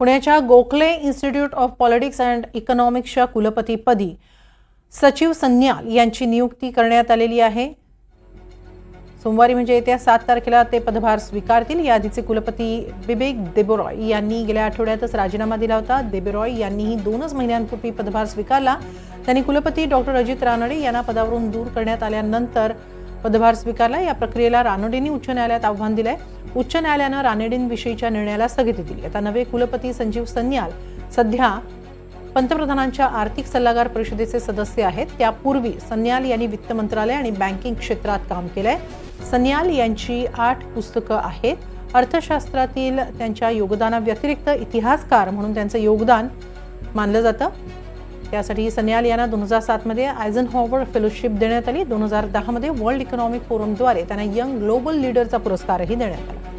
पुण्याच्या Gokhale institute of politics and इकॉनॉमिक्सच्या कुलपतीपदी सचिव सन्याल यांची नियुक्ती करण्यात आलेली आहे। सोमवारी म्हणजे येत्या 7 तारखेला ते पदभार स्वीकारतील। या आधीचे कुलपती बिबेक देबरॉय यांनी गेल्या आठवड्यातच राजीनामा दिला होता। देबरॉय यांनीही 2 महिन्यांपूर्वी पदभार स्वीकारला। त्यांनी कुलपती डॉक्टर अजित रानडे यांना पदावरून दूर करण्यात आल्यानंतर पदभार स्वीकारला। या प्रक्रियेला रानडेंनी उच्च न्यायालयात आव्हान दिलंय। उच्च न्यायालयानं रानडेंविषयीच्या निर्णयाला स्थगिती दिली। आता नवे कुलपती संजीव सन्याल सध्या पंतप्रधानांच्या आर्थिक सल्लागार परिषदेचे सदस्य आहेत। त्यापूर्वी सन्याल यांनी वित्त मंत्रालय आणि बँकिंग क्षेत्रात काम केलंय। सन्याल यांची 8 पुस्तकं आहेत। अर्थशास्त्रातील त्यांच्या योगदानाव्यतिरिक्त इतिहासकार म्हणून त्यांचं योगदान मानलं जातं। त्यासाठी सन्याल यांना 2007 मध्ये आयझनहॉवर फेलोशिप देण्यात आली। 2010 मध्ये वर्ल्ड इकॉनॉमिक फोरमद्वारे त्यांना यंग ग्लोबल लीडरचा पुरस्कारही देण्यात आला।